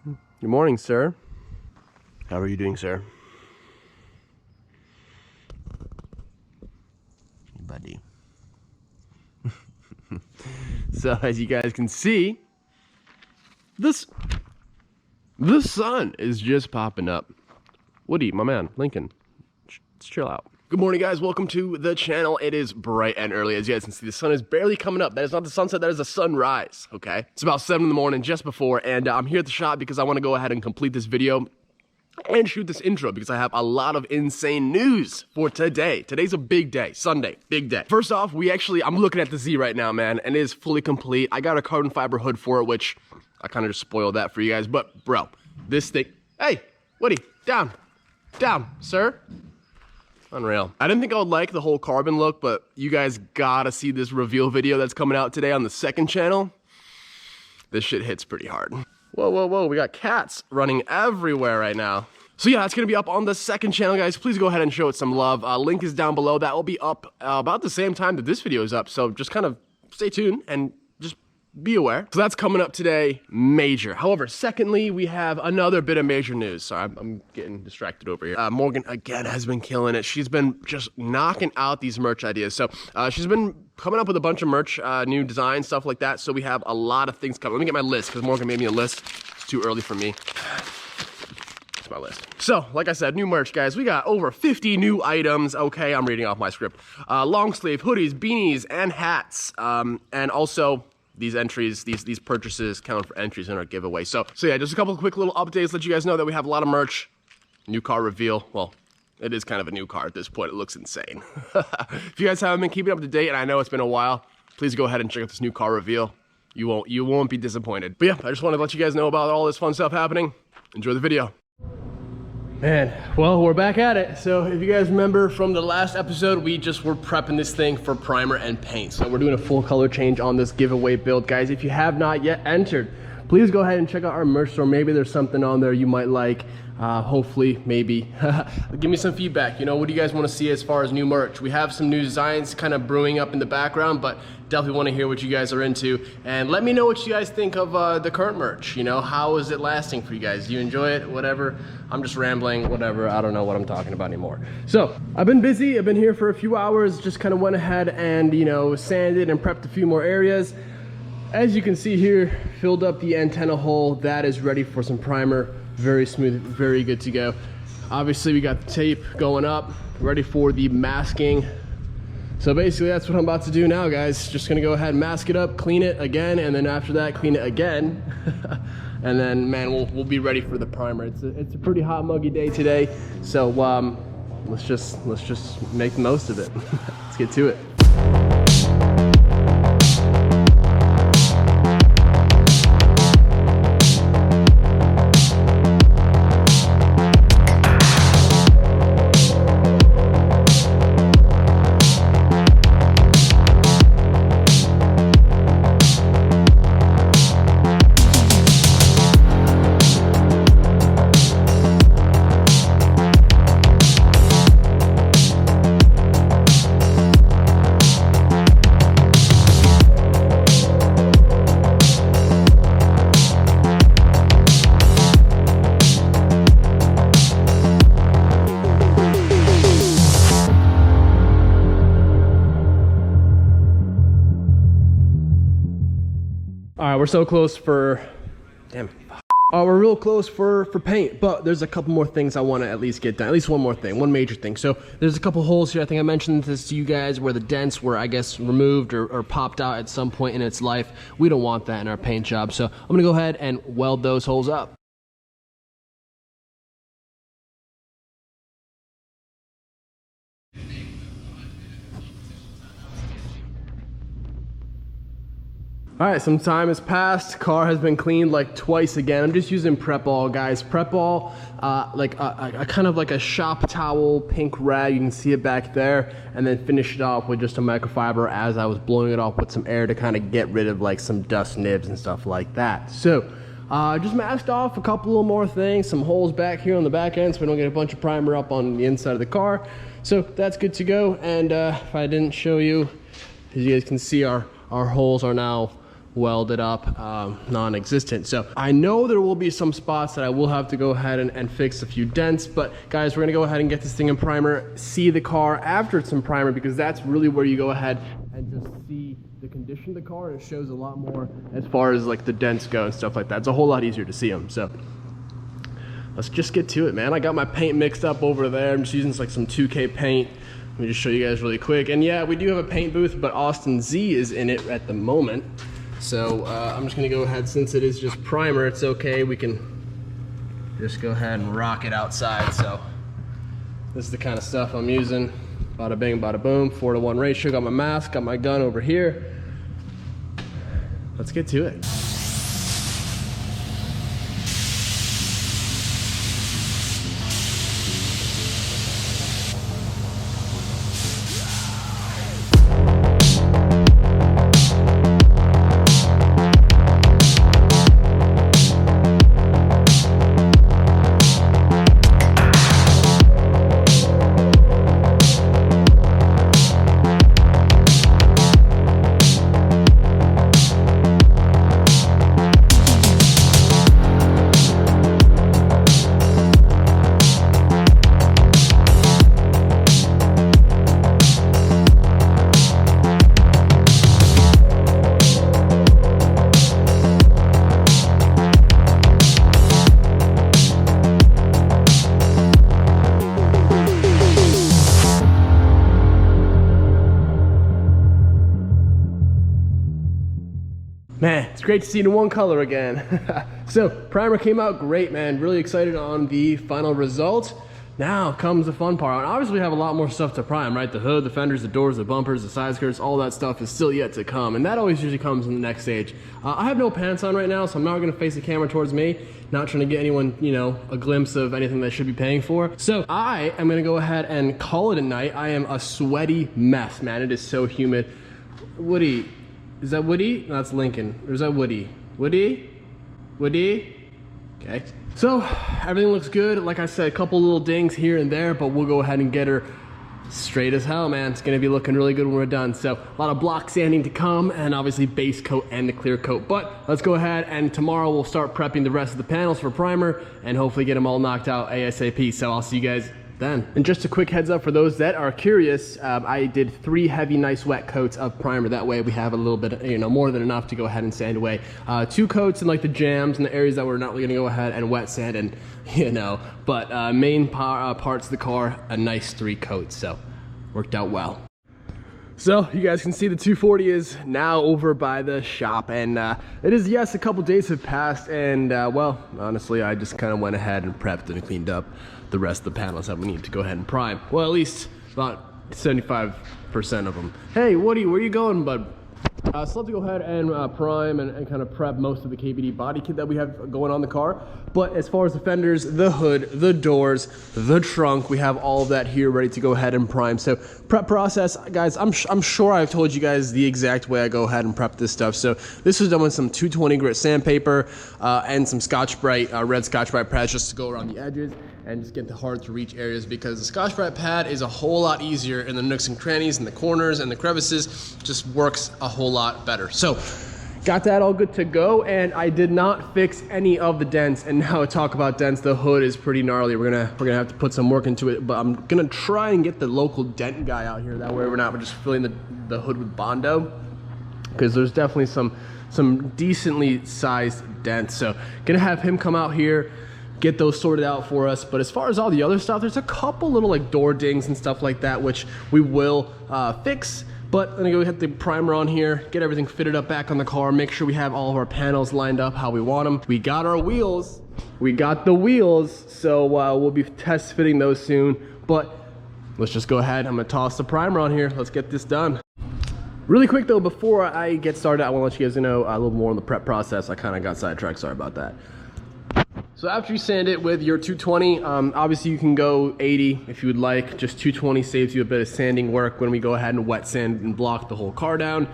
Good morning, sir. How are you doing, sir? Hey, buddy. So, as you guys can see, the sun is just popping up. Woody, my man, Lincoln, let's chill out. Good morning, guys. Welcome to the channel. It is bright and early. As you guys can see, the sun is barely coming up. That is not the sunset, that is the sunrise, okay? It's about 7 in the morning, just before, and I'm here at the shop because I want to go ahead and complete this video and shoot this intro because I have a lot of insane news for today. Today's a big day, Sunday, big day. First off, I'm looking at the Z right now, man, and it is fully complete. I got a carbon fiber hood for it, which I kind of just spoiled that for you guys, but bro, this thing, hey, Woody, down, sir. Unreal. I didn't think I would like the whole carbon look, but you guys gotta see this reveal video that's coming out today on the second channel. This shit hits pretty hard. Whoa, we got cats running everywhere right now. So yeah, it's gonna be up on the second channel, guys. Please go ahead and show it some love. Link is down below. That will be up about the same time that this video is up, so just kind of stay tuned and just be aware. So that's coming up today, major. However, secondly, we have another bit of major news. Sorry, I'm getting distracted over here. Morgan, again, has been killing it. She's been just knocking out these merch ideas. So she's been coming up with a bunch of merch, new designs, stuff like that. So we have a lot of things coming. Let me get my list, because Morgan made me a list. It's too early for me. It's my list. So, like I said, new merch, guys. We got over 50 new items. Okay, I'm reading off my script. Long sleeve, hoodies, beanies, and hats. And also, these entries, these purchases count for entries in our giveaway. So yeah, just a couple of quick little updates. Let you guys know that we have a lot of merch. New car reveal. Well, it is kind of a new car at this point. It looks insane. If you guys haven't been keeping up to date, and I know it's been a while, please go ahead and check out this new car reveal. You won't be disappointed. But yeah, I just wanted to let you guys know about all this fun stuff happening. Enjoy the video. Man, well, we're back at it. So if you guys remember from the last episode, we just were prepping this thing for primer and paint. So we're doing a full color change on this giveaway build. Guys, if you have not yet entered, please go ahead and check out our merch store. Maybe there's something on there you might like. Hopefully, maybe. Give me some feedback. You know, what do you guys want to see as far as new merch? We have some new designs kind of brewing up in the background, but definitely want to hear what you guys are into. And let me know what you guys think of the current merch. You know, how is it lasting for you guys? Do you enjoy it? Whatever. I'm just rambling, whatever. I don't know what I'm talking about anymore. So, I've been busy. I've been here for a few hours. Just kind of went ahead and, you know, sanded and prepped a few more areas. As you can see here, filled up the antenna hole. That is ready for some primer. Very smooth, very good to go. Obviously, we got the tape going up, ready for the masking. So basically, that's what I'm about to do now, guys. Just gonna go ahead and mask it up, clean it again, and then after that, clean it again. And then, man, we'll be ready for the primer. It's a pretty hot, muggy day today. So let's just make the most of it. Let's get to it. All right, we're so close for, damn. We're real close for paint, but there's a couple more things I want to at least get done. At least one more thing, one major thing. So there's a couple holes here. I think I mentioned this to you guys where the dents were, I guess, removed or popped out at some point in its life. We don't want that in our paint job. So I'm gonna go ahead and weld those holes up. All right, some time has passed. Car has been cleaned like twice again. I'm just using Prep All, guys. Prep All, like a kind of like a shop towel, pink rag. You can see it back there, and then finish it off with just a microfiber as I was blowing it off with some air to kind of get rid of like some dust nibs and stuff like that. So just masked off a couple little more things, some holes back here on the back end so we don't get a bunch of primer up on the inside of the car. So that's good to go. And if I didn't show you, as you guys can see, our holes are now welded up, non-existent. So I know there will be some spots that I will have to go ahead and fix a few dents, but guys, we're gonna go ahead and get this thing in primer, see the car after it's in primer, because that's really where you go ahead and just see the condition of the car, and it shows a lot more as far as like the dents go and stuff like that. It's a whole lot easier to see them. So let's just get to it, man. I got my paint mixed up over there. I'm just using like some 2K paint. Let me just show you guys really quick. And yeah, we do have a paint booth, but Austin Z is in it at the moment. So I'm just gonna go ahead, since it is just primer, it's okay. We can just go ahead and rock it outside. So this is the kind of stuff I'm using. Bada bing, bada boom, 4-to-1 ratio. Got my mask, got my gun over here. Let's get to it. Man, it's great to see it in one color again. So primer came out great, man. Really excited on the final result. Now comes the fun part. And obviously we have a lot more stuff to prime, right? The hood, the fenders, the doors, the bumpers, the side skirts, all that stuff is still yet to come. And that always usually comes in the next stage. I have no pants on right now, so I'm not gonna face the camera towards me. Not trying to get anyone, you know, a glimpse of anything they should be paying for. So I am gonna go ahead and call it a night. I am a sweaty mess, man. It is so humid. Woody, is that Woody? No, that's Lincoln. Or is that Woody? Woody? Woody? Okay. So everything looks good. Like I said, a couple little dings here and there, but we'll go ahead and get her straight as hell, man. It's gonna be looking really good when we're done. So a lot of block sanding to come, and obviously base coat and the clear coat. But let's go ahead, and tomorrow we'll start prepping the rest of the panels for primer and hopefully get them all knocked out ASAP. So I'll see you guys then. And just a quick heads up for those that are curious, I did 3 heavy, nice wet coats of primer. That way we have a little bit, you know, more than enough to go ahead and sand away. 2 coats in like the jams and the areas that we're not really gonna go ahead and wet sand, and you know, but main parts of the car, a nice 3 coats. So worked out well. So you guys can see the 240 is now over by the shop, and it is, yes, a couple days have passed, and well, honestly, I just kind of went ahead and prepped and cleaned up the rest of the panels that we need to go ahead and prime. Well, at least about 75% of them. Hey, Woody, where you going, bud? So let's go ahead and prime and kind of prep most of the KBD body kit that we have going on the car. But as far as the fenders, the hood, the doors, the trunk, we have all of that here ready to go ahead and prime. So prep process, guys, I'm sure I've told you guys the exact way I go ahead and prep this stuff. So this was done with some 220 grit sandpaper and some Scotch-Brite, red Scotch-Brite pads just to go around the edges and just get the hard to reach areas, because the Scotch-Brite pad is a whole lot easier in the nooks and crannies and the corners and the crevices. Just works a whole lot better. So got that all good to go, and I did not fix any of the dents. And now talk about dents, the hood is pretty gnarly. We're gonna have to put some work into it, but I'm gonna try and get the local dent guy out here. That way we're not just filling the hood with Bondo, because there's definitely some decently sized dents. So gonna have him come out here, get those sorted out for us. But as far as all the other stuff, there's a couple little like door dings and stuff like that, which we will fix. But I'm gonna go hit the primer on here, get everything fitted up back on the car, make sure we have all of our panels lined up how we want them. We got our wheels, we got the wheels, so we'll be test fitting those soon. But let's just go ahead, I'm gonna toss the primer on here, let's get this done. Really quick though, before I get started, I wanna let you guys know a little more on the prep process. I kinda got sidetracked, sorry about that. So after you sand it with your 220, obviously you can go 80 if you would like. Just 220 saves you a bit of sanding work when we go ahead and wet sand and block the whole car down.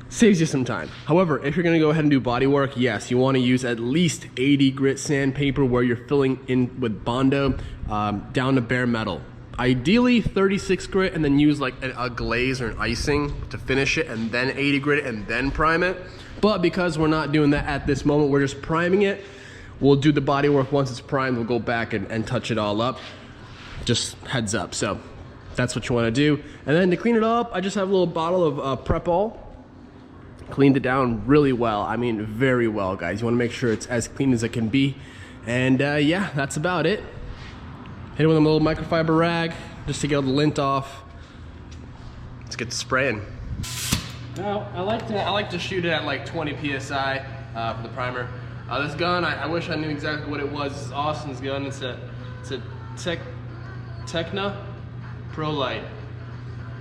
Saves you some time. However, if you're gonna go ahead and do body work, yes, you wanna use at least 80 grit sandpaper where you're filling in with Bondo down to bare metal. Ideally 36 grit and then use like a glaze or an icing to finish it, and then 80 grit it and then prime it. But because we're not doing that at this moment, we're just priming it. We'll do the body work once it's primed. We'll go back and touch it all up. Just heads up. So that's what you want to do. And then to clean it up, I just have a little bottle of Prep All. Cleaned it down really well. I mean, very well, guys. You want to make sure it's as clean as it can be. And yeah, that's about it. Hit it with a little microfiber rag just to get all the lint off. Let's get to spraying. Now, I like to shoot it at like 20 psi for the primer. This gun, I wish I knew exactly what it was. This is Austin's gun. It's a Tekna Pro Light.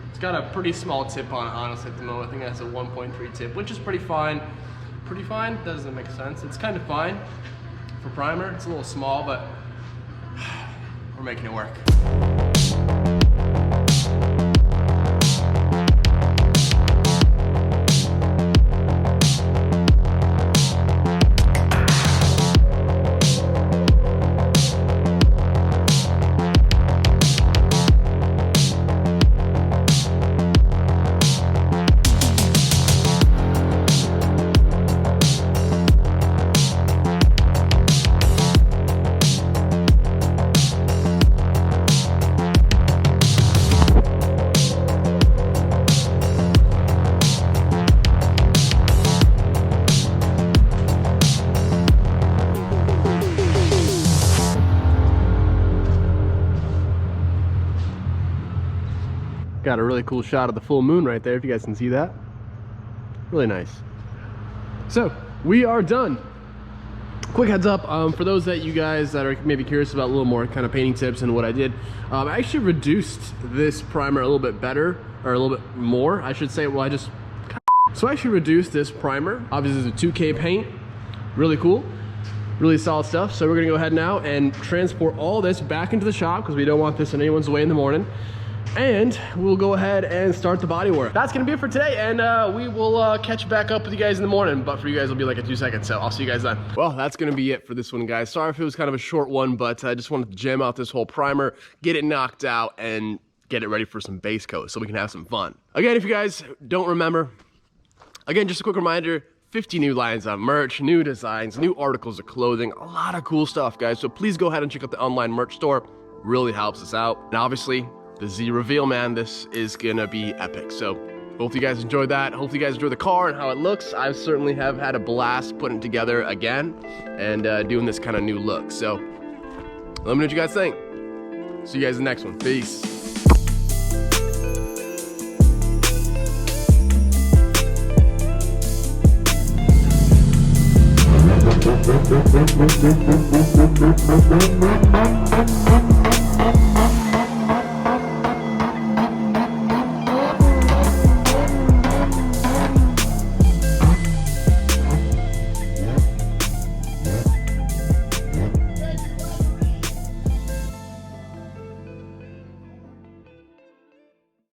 It's got a pretty small tip on it, honestly, at the moment. I think that's a 1.3 tip, which is pretty fine. Pretty fine? Doesn't make sense. It's kind of fine for primer. It's a little small, but we're making it work. Got a really cool shot of the full moon right there, if you guys can see that. Really nice. So, we are done. Quick heads up, for those that you guys that are maybe curious about a little more kind of painting tips and what I did, I actually reduced this primer a little bit better, or a little bit more, I should say. Well, I actually reduced this primer. Obviously, it's a 2K paint. Really cool. Really solid stuff. So we're gonna go ahead now and transport all this back into the shop because we don't want this in anyone's way in the morning. And we'll go ahead and start the body work. That's gonna be it for today, and we will catch back up with you guys in the morning, but for you guys it'll be like a 2 seconds, so I'll see you guys then. Well, that's gonna be it for this one, guys. Sorry if it was kind of a short one, but I just wanted to jam out this whole primer, get it knocked out, and get it ready for some base coat so we can have some fun. Again, if you guys don't remember, again, just a quick reminder, 50 new lines of merch, new designs, new articles of clothing, a lot of cool stuff, guys. So please go ahead and check out the online merch store. Really helps us out. And obviously, the Z reveal, man, this is gonna be epic. So hopefully you guys enjoyed that. Hopefully you guys enjoy the car and how it looks. I certainly have had a blast putting it together again and doing this kind of new look. So let me know what you guys think. See you guys in the next one. Peace.